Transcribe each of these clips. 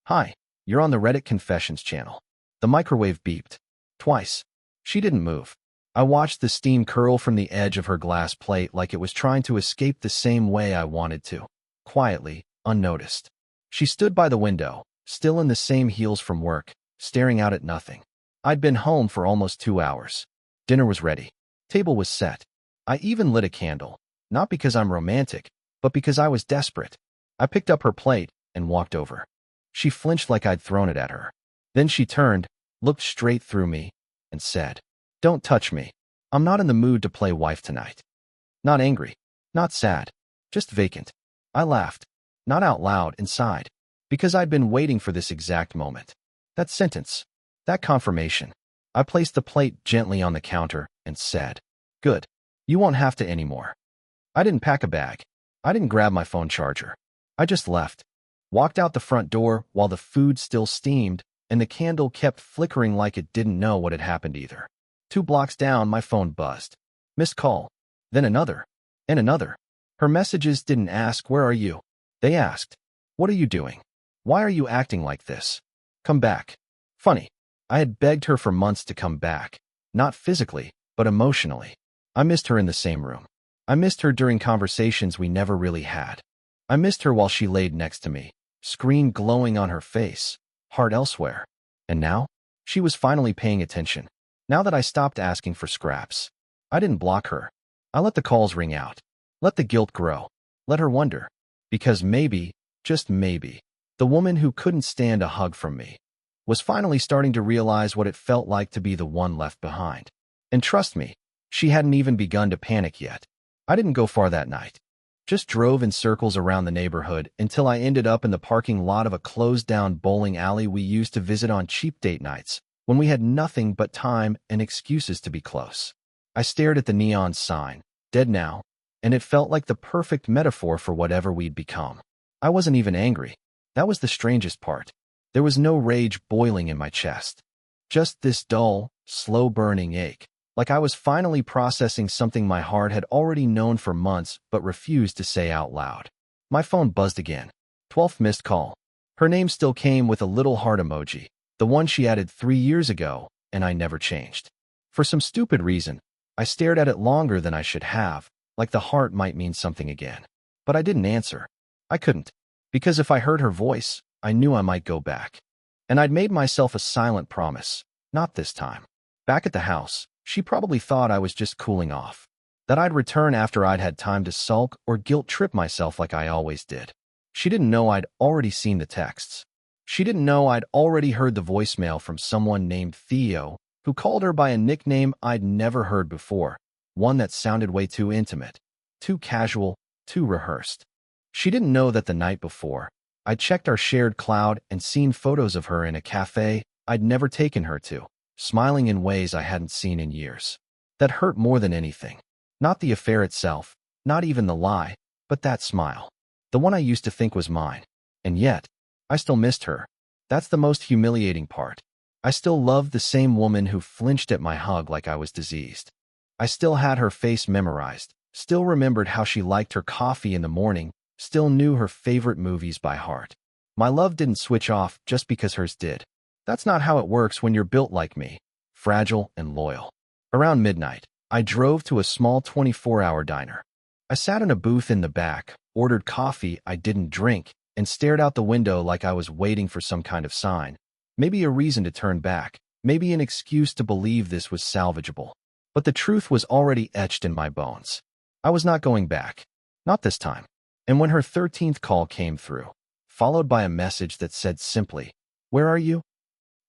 Hi, you're on the Reddit Confessions channel. The microwave beeped. Twice. She didn't move. I watched the steam curl from the edge of her glass plate like it was trying to escape the same way I wanted to. Quietly, unnoticed. She stood by the window, still in the same heels from work, staring out at nothing. I'd been home for almost 2 hours. Dinner was ready. Table was set. I even lit a candle, not because I'm romantic, but because I was desperate. I picked up her plate and walked over. She flinched like I'd thrown it at her. Then she turned, looked straight through me, and said, "Don't touch me. I'm not in the mood to play wife tonight." Not angry, not sad, just vacant. I laughed, not out loud, inside, because I'd been waiting for this exact moment. That sentence, that confirmation. I placed the plate gently on the counter and said, "Good. You won't have to anymore." I didn't pack a bag. I didn't grab my phone charger. I just left. Walked out the front door while the food still steamed and the candle kept flickering like it didn't know what had happened either. 2 blocks down, my phone buzzed. Missed call. Then another. And another. Her messages didn't ask, "Where are you?" They asked, "What are you doing? Why are you acting like this? Come back." Funny. I had begged her for months to come back. Not physically, but emotionally. I missed her in the same room. I missed her during conversations we never really had. I missed her while she laid next to me, screen glowing on her face, heart elsewhere. And now? She was finally paying attention. Now that I stopped asking for scraps. I didn't block her. I let the calls ring out. Let the guilt grow. Let her wonder. Because maybe, just maybe, the woman who couldn't stand a hug from me was finally starting to realize what it felt like to be the one left behind. And trust me, she hadn't even begun to panic yet. I didn't go far that night. Just drove in circles around the neighborhood until I ended up in the parking lot of a closed-down bowling alley we used to visit on cheap date nights, when we had nothing but time and excuses to be close. I stared at the neon sign, "Dead now," and it felt like the perfect metaphor for whatever we'd become. I wasn't even angry. That was the strangest part. There was no rage boiling in my chest. Just this dull, slow-burning ache. Like I was finally processing something my heart had already known for months but refused to say out loud. My phone buzzed again. 12th missed call. Her name still came with a little heart emoji, the one she added 3 years ago, and I never changed. For some stupid reason, I stared at it longer than I should have, like the heart might mean something again. But I didn't answer. I couldn't. Because if I heard her voice, I knew I might go back. And I'd made myself a silent promise. Not this time. Back at the house, she probably thought I was just cooling off, that I'd return after I'd had time to sulk or guilt-trip myself like I always did. She didn't know I'd already seen the texts. She didn't know I'd already heard the voicemail from someone named Theo, who called her by a nickname I'd never heard before, one that sounded way too intimate, too casual, too rehearsed. She didn't know that the night before, I'd checked our shared cloud and seen photos of her in a cafe I'd never taken her to, smiling in ways I hadn't seen in years. That hurt more than anything. Not the affair itself, not even the lie, but that smile. The one I used to think was mine. And yet, I still missed her. That's the most humiliating part. I still loved the same woman who flinched at my hug like I was diseased. I still had her face memorized, still remembered how she liked her coffee in the morning, still knew her favorite movies by heart. My love didn't switch off just because hers did. That's not how it works when you're built like me, fragile and loyal. Around midnight, I drove to a small 24-hour diner. I sat in a booth in the back, ordered coffee I didn't drink, and stared out the window like I was waiting for some kind of sign. Maybe a reason to turn back, maybe an excuse to believe this was salvageable. But the truth was already etched in my bones. I was not going back. Not this time. And when her 13th call came through, followed by a message that said simply, "Where are you?"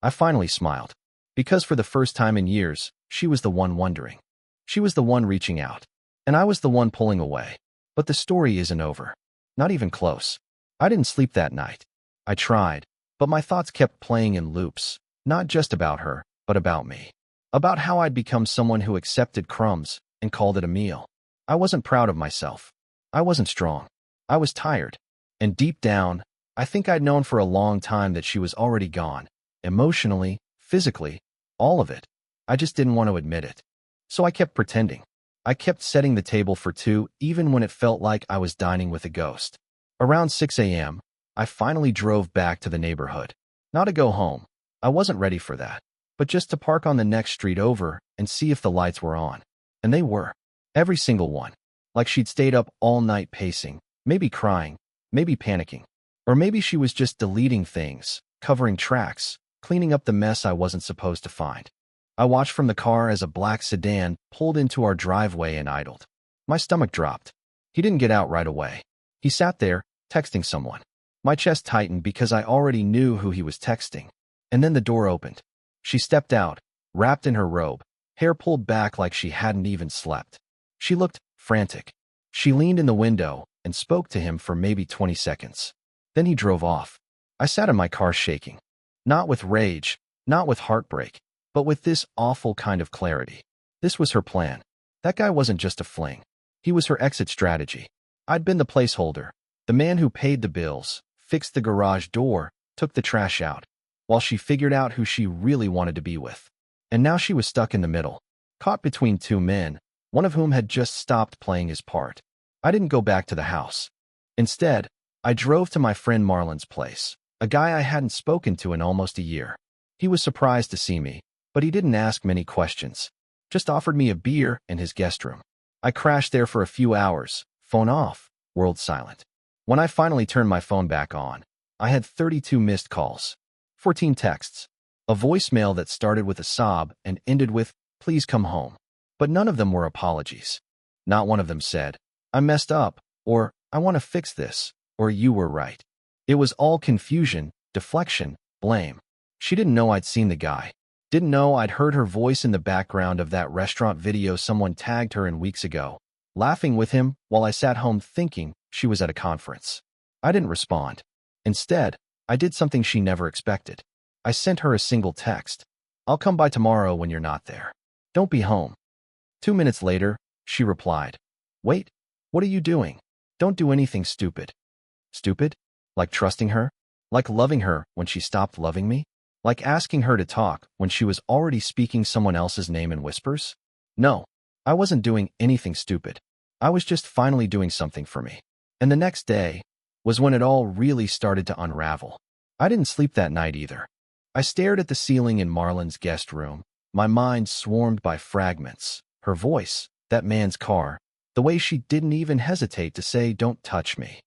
I finally smiled. Because for the first time in years, she was the one wondering. She was the one reaching out. And I was the one pulling away. But the story isn't over. Not even close. I didn't sleep that night. I tried, but my thoughts kept playing in loops, not just about her, but about me. About how I'd become someone who accepted crumbs and called it a meal. I wasn't proud of myself. I wasn't strong. I was tired. And deep down, I think I'd known for a long time that she was already gone. Emotionally, physically, all of it. I just didn't want to admit it. So I kept pretending. I kept setting the table for two even when it felt like I was dining with a ghost. Around 6 a.m., I finally drove back to the neighborhood. Not to go home. I wasn't ready for that. But just to park on the next street over and see if the lights were on. And they were. Every single one. Like she'd stayed up all night pacing, maybe crying, maybe panicking. Or maybe she was just deleting things, covering tracks, cleaning up the mess I wasn't supposed to find. I watched from the car as a black sedan pulled into our driveway and idled. My stomach dropped. He didn't get out right away. He sat there, texting someone. My chest tightened because I already knew who he was texting. And then the door opened. She stepped out, wrapped in her robe, hair pulled back like she hadn't even slept. She looked frantic. She leaned in the window and spoke to him for maybe 20 seconds. Then he drove off. I sat in my car shaking. Not with rage, not with heartbreak, but with this awful kind of clarity. This was her plan. That guy wasn't just a fling. He was her exit strategy. I'd been the placeholder, the man who paid the bills, fixed the garage door, took the trash out, while she figured out who she really wanted to be with. And now she was stuck in the middle, caught between two men, one of whom had just stopped playing his part. I didn't go back to the house. Instead, I drove to my friend Marlon's place, a guy I hadn't spoken to in almost a year. He was surprised to see me, but he didn't ask many questions, just offered me a beer in his guest room. I crashed there for a few hours, phone off, world silent. When I finally turned my phone back on, I had 32 missed calls, 14 texts, a voicemail that started with a sob and ended with, "Please come home." But none of them were apologies. Not one of them said, "I messed up," or "I want to fix this," or "You were right." It was all confusion, deflection, blame. She didn't know I'd seen the guy. Didn't know I'd heard her voice in the background of that restaurant video someone tagged her in weeks ago, laughing with him while I sat home thinking she was at a conference. I didn't respond. Instead, I did something she never expected. I sent her a single text. "I'll come by tomorrow when you're not there. Don't be home." 2 minutes later, she replied, "Wait, what are you doing? Don't do anything stupid." Stupid? Like trusting her? Like loving her when she stopped loving me? Like asking her to talk when she was already speaking someone else's name in whispers? No, I wasn't doing anything stupid. I was just finally doing something for me. And the next day was when it all really started to unravel. I didn't sleep that night either. I stared at the ceiling in Marlon's guest room, my mind swarmed by fragments. Her voice, that man's car, the way she didn't even hesitate to say, "Don't touch me."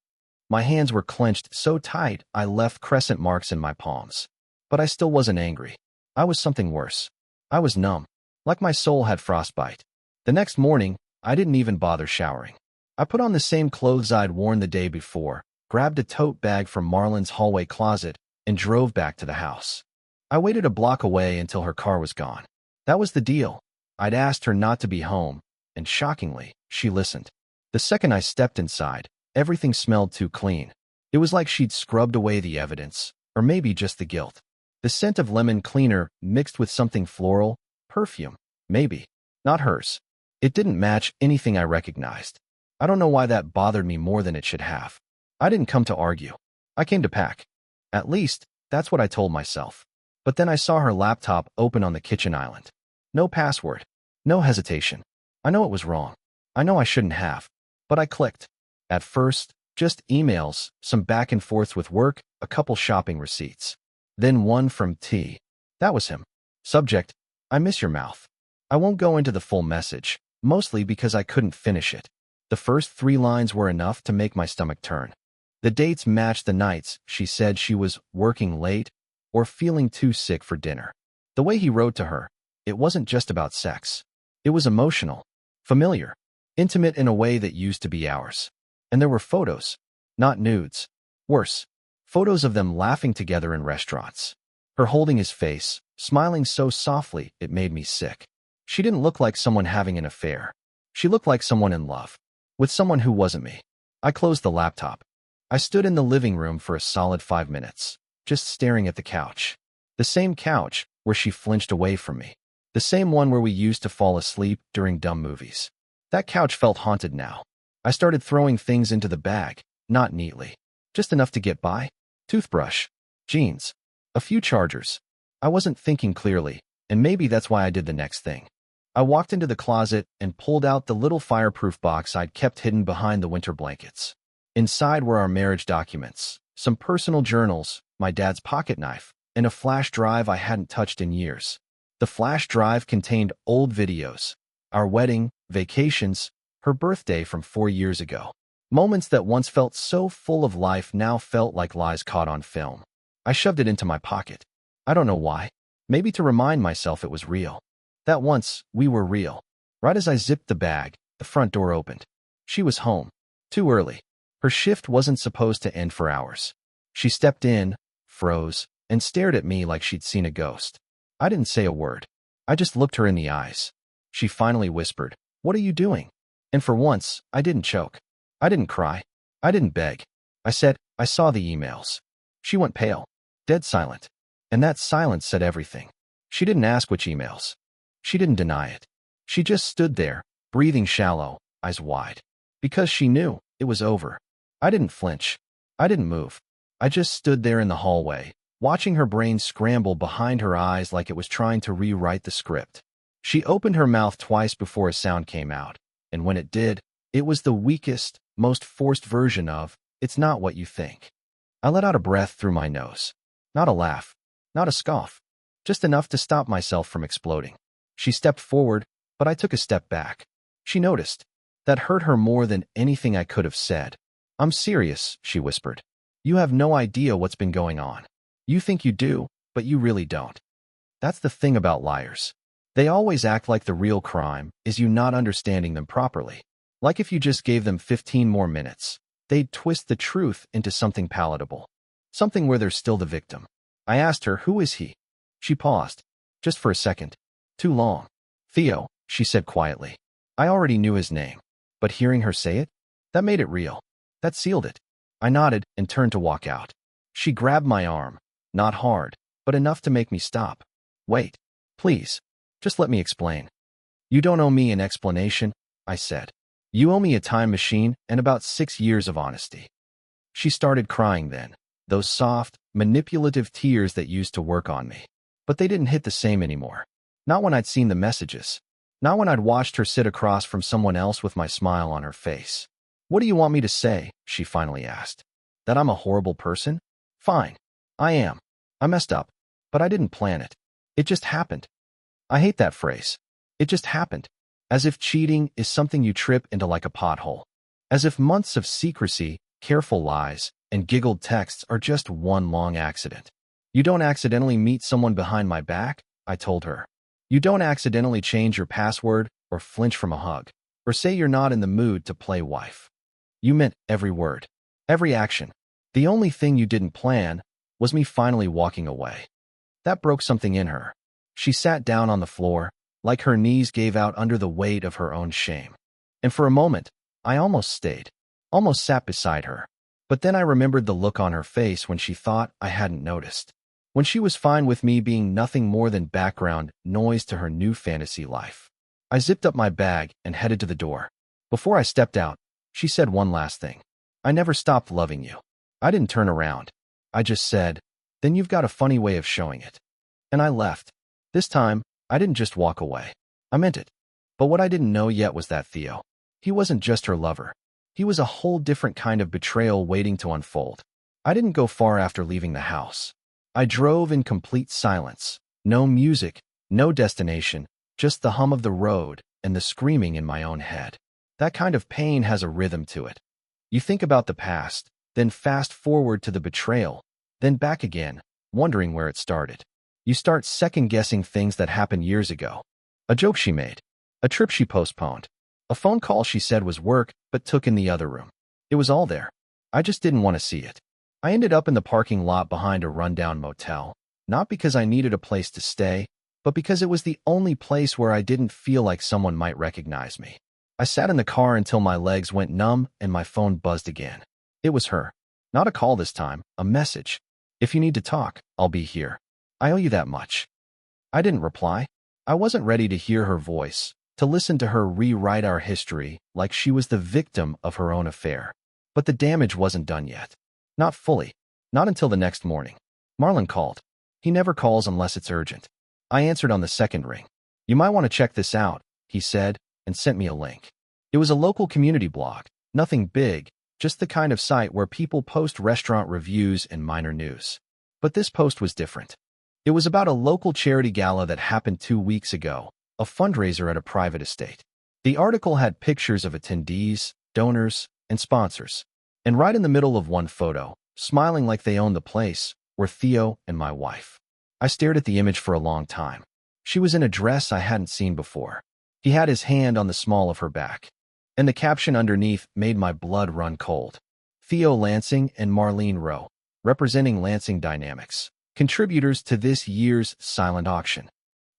My hands were clenched so tight I left crescent marks in my palms. But I still wasn't angry. I was something worse. I was numb, like my soul had frostbite. The next morning, I didn't even bother showering. I put on the same clothes I'd worn the day before, grabbed a tote bag from Marlon's hallway closet, and drove back to the house. I waited a block away until her car was gone. That was the deal. I'd asked her not to be home, and shockingly, she listened. The second I stepped inside, everything smelled too clean. It was like she'd scrubbed away the evidence, or maybe just the guilt. The scent of lemon cleaner mixed with something floral, perfume, maybe, not hers. It didn't match anything I recognized. I don't know why that bothered me more than it should have. I didn't come to argue. I came to pack. At least, that's what I told myself. But then I saw her laptop open on the kitchen island. No password. No hesitation. I know it was wrong. I know I shouldn't have. But I clicked. At first, just emails, some back and forths with work, a couple shopping receipts. Then one from T. That was him. Subject, "I miss your mouth." I won't go into the full message, mostly because I couldn't finish it. The first 3 lines were enough to make my stomach turn. The dates matched the nights she said she was working late or feeling too sick for dinner. The way he wrote to her, it wasn't just about sex. It was emotional, familiar, intimate in a way that used to be ours. And there were photos, not nudes. Worse, photos of them laughing together in restaurants. Her holding his face, smiling so softly it made me sick. She didn't look like someone having an affair. She looked like someone in love, with someone who wasn't me. I closed the laptop. I stood in the living room for a solid 5 minutes, just staring at the couch. The same couch where she flinched away from me. The same one where we used to fall asleep during dumb movies. That couch felt haunted now. I started throwing things into the bag, not neatly. Just enough to get by. Toothbrush, jeans, a few chargers. I wasn't thinking clearly, and maybe that's why I did the next thing. I walked into the closet and pulled out the little fireproof box I'd kept hidden behind the winter blankets. Inside were our marriage documents, some personal journals, my dad's pocket knife, and a flash drive I hadn't touched in years. The flash drive contained old videos, our wedding, vacations, her birthday from 4 years ago. Moments that once felt so full of life now felt like lies caught on film. I shoved it into my pocket. I don't know why. Maybe to remind myself it was real. That once, we were real. Right as I zipped the bag, the front door opened. She was home. Too early. Her shift wasn't supposed to end for hours. She stepped in, froze, and stared at me like she'd seen a ghost. I didn't say a word. I just looked her in the eyes. She finally whispered, "What are you doing?" And for once, I didn't choke. I didn't cry. I didn't beg. I said, "I saw the emails." She went pale, dead silent. And that silence said everything. She didn't ask which emails. She didn't deny it. She just stood there, breathing shallow, eyes wide. Because she knew it was over. I didn't flinch. I didn't move. I just stood there in the hallway, watching her brain scramble behind her eyes like it was trying to rewrite the script. She opened her mouth twice before a sound came out, and when it did, it was the weakest, most forced version of, "It's not what you think." I let out a breath through my nose. Not a laugh, not a scoff, just enough to stop myself from exploding. She stepped forward, but I took a step back. She noticed. That hurt her more than anything I could have said. "I'm serious," she whispered. "You have no idea what's been going on. You think you do, but you really don't." That's the thing about liars. They always act like the real crime is you not understanding them properly. Like if you just gave them 15 more minutes, they'd twist the truth into something palatable. Something where they're still the victim. I asked her, "Who is he?" She paused. Just for a second. Too long. "Theo," she said quietly. I already knew his name. But hearing her say it, that made it real. That sealed it. I nodded and turned to walk out. She grabbed my arm. Not hard, but enough to make me stop. "Wait. Please. Just let me explain." "You don't owe me an explanation," I said. "You owe me a time machine and about 6 years of honesty." She started crying then. Those soft, manipulative tears that used to work on me. But they didn't hit the same anymore. Not when I'd seen the messages. Not when I'd watched her sit across from someone else with my smile on her face. "What do you want me to say?" she finally asked. "That I'm a horrible person? Fine. I am. I messed up. But I didn't plan it. It just happened." I hate that phrase. It just happened. As if cheating is something you trip into like a pothole. As if months of secrecy, careful lies, and giggled texts are just one long accident. "You don't accidentally meet someone behind my back," I told her. "You don't accidentally change your password or flinch from a hug, or say you're not in the mood to play wife. You meant every word, every action. The only thing you didn't plan was me finally walking away." That broke something in her. She sat down on the floor, like her knees gave out under the weight of her own shame. And for a moment, I almost stayed, almost sat beside her. But then I remembered the look on her face when she thought I hadn't noticed. When she was fine with me being nothing more than background noise to her new fantasy life. I zipped up my bag and headed to the door. Before I stepped out, she said one last thing. "I never stopped loving you." I didn't turn around. I just said, "Then you've got a funny way of showing it." And I left. This time, I didn't just walk away. I meant it. But what I didn't know yet was that Theo, he wasn't just her lover. He was a whole different kind of betrayal waiting to unfold. I didn't go far after leaving the house. I drove in complete silence. No music, no destination, just the hum of the road and the screaming in my own head. That kind of pain has a rhythm to it. You think about the past, then fast forward to the betrayal, then back again, wondering where it started. You start second-guessing things that happened years ago. A joke she made. A trip she postponed. A phone call she said was work but took in the other room. It was all there. I just didn't want to see it. I ended up in the parking lot behind a rundown motel, not because I needed a place to stay, but because it was the only place where I didn't feel like someone might recognize me. I sat in the car until my legs went numb and my phone buzzed again. It was her. Not a call this time, a message. "If you need to talk, I'll be here. I owe you that much." I didn't reply. I wasn't ready to hear her voice, to listen to her rewrite our history like she was the victim of her own affair. But the damage wasn't done yet. Not fully. Not until the next morning. Marlon called. He never calls unless it's urgent. I answered on the second ring. "You might want to check this out," he said, and sent me a link. It was a local community blog. Nothing big, Just the kind of site where people post restaurant reviews and minor news. But this post was different. It was about a local charity gala that happened 2 weeks ago, a fundraiser at a private estate. The article had pictures of attendees, donors, and sponsors. And right in the middle of one photo, smiling like they owned the place, were Theo and my wife. I stared at the image for a long time. She was in a dress I hadn't seen before. He had his hand on the small of her back. And the caption underneath made my blood run cold. Theo Lansing and Marlene Rowe, representing Lansing Dynamics, contributors to this year's silent auction.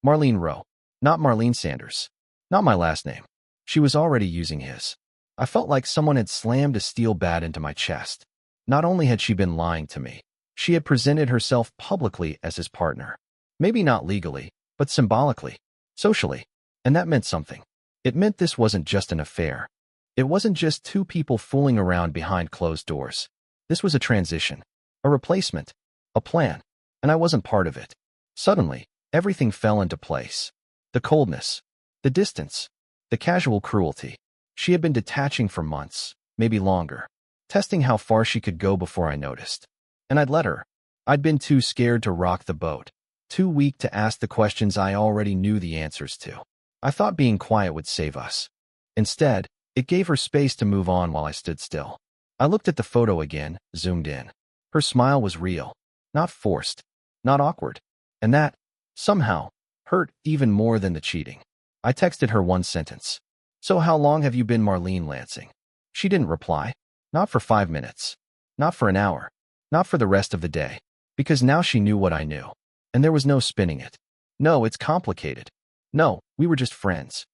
Marlene Rowe, not Marlene Sanders. Not my last name. She was already using his. I felt like someone had slammed a steel bat into my chest. Not only had she been lying to me, she had presented herself publicly as his partner. Maybe not legally, but symbolically, socially. And that meant something. It meant this wasn't just an affair. It wasn't just two people fooling around behind closed doors. This was a transition, a replacement, a plan, and I wasn't part of it. Suddenly, everything fell into place. The coldness, the distance, the casual cruelty. She had been detaching for months, maybe longer, testing how far she could go before I noticed. And I'd let her. I'd been too scared to rock the boat, too weak to ask the questions I already knew the answers to. I thought being quiet would save us. Instead, it gave her space to move on while I stood still. I looked at the photo again, zoomed in. Her smile was real, not forced, not awkward. And that, somehow, hurt even more than the cheating. I texted her one sentence. So how long have you been Marlene Lansing? She didn't reply. Not for 5 minutes. Not for an hour. Not for the rest of the day. Because now she knew what I knew. And there was no spinning it. No, it's complicated. No, we were just friends.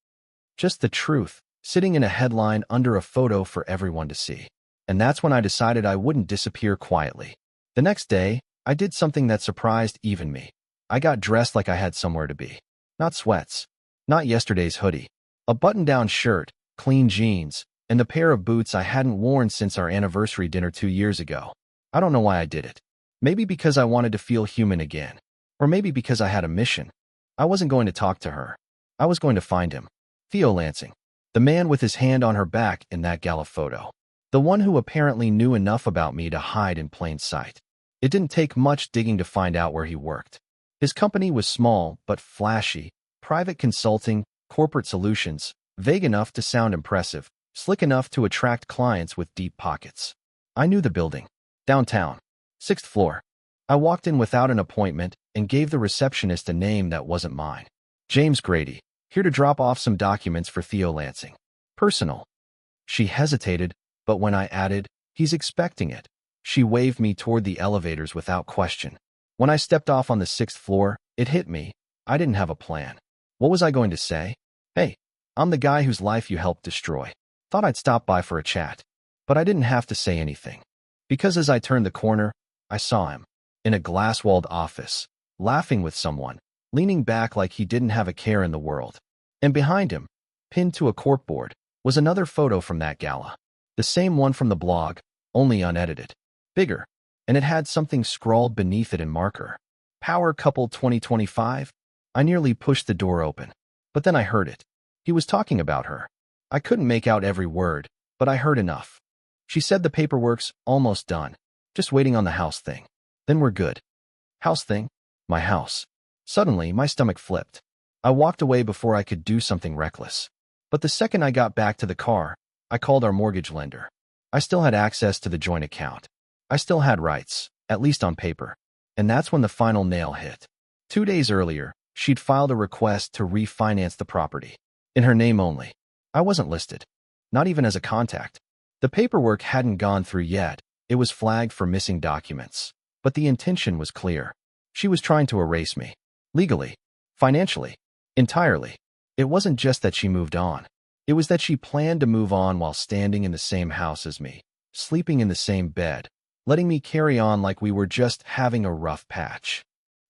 Just the truth, sitting in a headline under a photo for everyone to see. And that's when I decided I wouldn't disappear quietly. The next day, I did something that surprised even me. I got dressed like I had somewhere to be. Not sweats. Not yesterday's hoodie. A button-down shirt, clean jeans, and the pair of boots I hadn't worn since our anniversary dinner 2 years ago. I don't know why I did it. Maybe because I wanted to feel human again. Or maybe because I had a mission. I wasn't going to talk to her. I was going to find him. Theo Lansing. The man with his hand on her back in that gala photo. The one who apparently knew enough about me to hide in plain sight. It didn't take much digging to find out where he worked. His company was small but flashy, private consulting, corporate solutions, vague enough to sound impressive, slick enough to attract clients with deep pockets. I knew the building. Downtown. 6th floor. I walked in without an appointment and gave the receptionist a name that wasn't mine. James Grady, here to drop off some documents for Theo Lansing. Personal. She hesitated, but when I added, he's expecting it, she waved me toward the elevators without question. When I stepped off on the 6th floor, it hit me. I didn't have a plan. What was I going to say? Hey, I'm the guy whose life you helped destroy. Thought I'd stop by for a chat. But I didn't have to say anything. Because as I turned the corner, I saw him. In a glass-walled office, laughing with someone, leaning back like he didn't have a care in the world. And behind him, pinned to a corkboard, was another photo from that gala. The same one from the blog, only unedited. Bigger. And it had something scrawled beneath it in marker. Power Couple 2025? I nearly pushed the door open. But then I heard it. He was talking about her. I couldn't make out every word, but I heard enough. She said the paperwork's almost done. Just waiting on the house thing. Then we're good. House thing? My house. Suddenly, my stomach flipped. I walked away before I could do something reckless. But the second I got back to the car, I called our mortgage lender. I still had access to the joint account. I still had rights, at least on paper. And that's when the final nail hit. 2 days earlier, she'd filed a request to refinance the property. In her name only. I wasn't listed. Not even as a contact. The paperwork hadn't gone through yet. It was flagged for missing documents. But the intention was clear. She was trying to erase me. Legally. Financially. Entirely. It wasn't just that she moved on. It was that she planned to move on while standing in the same house as me, sleeping in the same bed, letting me carry on like we were just having a rough patch.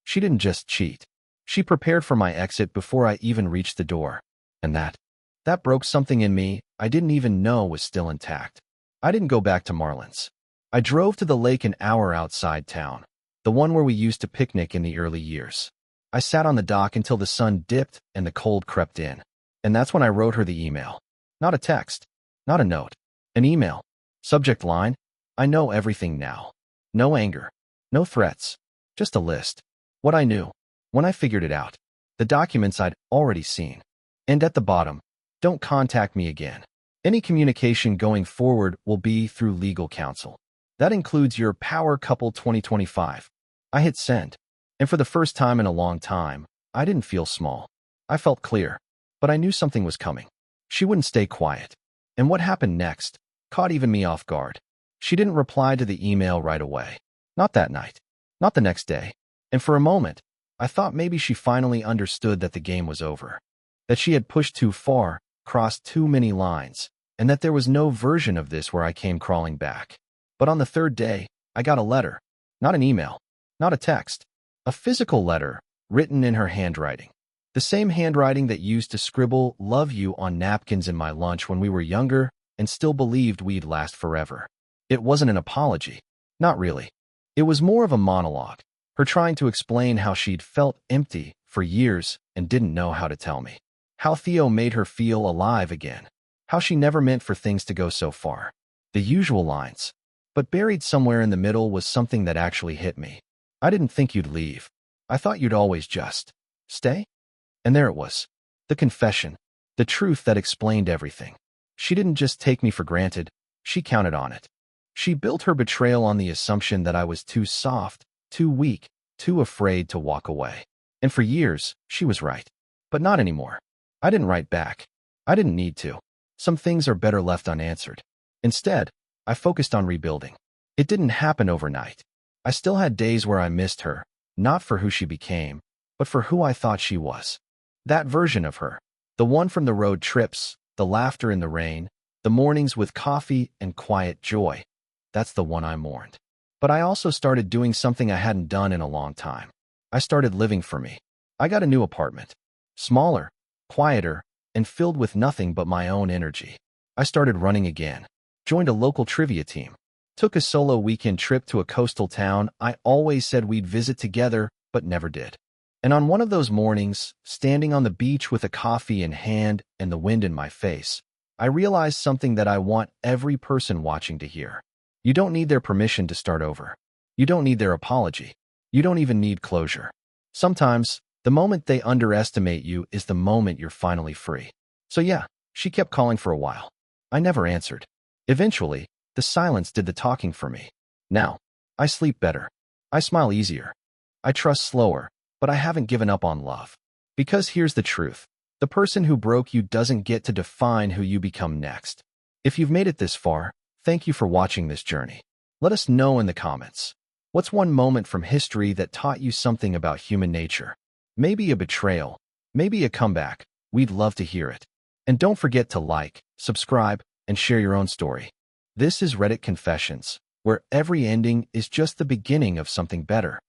She didn't just cheat. She prepared for my exit before I even reached the door. And that broke something in me I didn't even know was still intact. I didn't go back to Marlin's. I drove to the lake an hour outside town, the one where we used to picnic in the early years. I sat on the dock until the sun dipped and the cold crept in. And that's when I wrote her the email. Not a text. Not a note. An email. Subject line, I know everything now. No anger. No threats. Just a list. What I knew. When I figured it out. The documents I'd already seen. And at the bottom, don't contact me again. Any communication going forward will be through legal counsel. That includes your Power Couple 2025. I hit send. And for the first time in a long time, I didn't feel small. I felt clear. But I knew something was coming. She wouldn't stay quiet. And what happened next caught even me off guard. She didn't reply to the email right away. Not that night. Not the next day. And for a moment, I thought maybe she finally understood that the game was over. That she had pushed too far, crossed too many lines, and that there was no version of this where I came crawling back. But on the third day, I got a letter. Not an email. Not a text. A physical letter, written in her handwriting. The same handwriting that used to scribble "love you" on napkins in my lunch when we were younger and still believed we'd last forever. It wasn't an apology. Not really. It was more of a monologue, her trying to explain how she'd felt empty for years and didn't know how to tell me. How Theo made her feel alive again. How she never meant for things to go so far. The usual lines. But buried somewhere in the middle was something that actually hit me. I didn't think you'd leave. I thought you'd always just stay. And there it was. The confession. The truth that explained everything. She didn't just take me for granted. She counted on it. She built her betrayal on the assumption that I was too soft, too weak, too afraid to walk away. And for years, she was right. But not anymore. I didn't write back. I didn't need to. Some things are better left unanswered. Instead, I focused on rebuilding. It didn't happen overnight. I still had days where I missed her, not for who she became, but for who I thought she was. That version of her. The one from the road trips, the laughter in the rain, the mornings with coffee and quiet joy. That's the one I mourned. But I also started doing something I hadn't done in a long time. I started living for me. I got a new apartment. Smaller, quieter, and filled with nothing but my own energy. I started running again. Joined a local trivia team. Took a solo weekend trip to a coastal town I always said we'd visit together, but never did. And on one of those mornings, standing on the beach with a coffee in hand and the wind in my face, I realized something that I want every person watching to hear. You don't need their permission to start over. You don't need their apology. You don't even need closure. Sometimes, the moment they underestimate you is the moment you're finally free. So yeah, she kept calling for a while. I never answered. Eventually, the silence did the talking for me. Now, I sleep better. I smile easier. I trust slower, but I haven't given up on love. Because here's the truth. The person who broke you doesn't get to define who you become next. If you've made it this far, thank you for watching this journey. Let us know in the comments. What's one moment from history that taught you something about human nature? Maybe a betrayal, maybe a comeback. We'd love to hear it. And don't forget to like, subscribe, and share your own story. This is Reddit Confessions, where every ending is just the beginning of something better.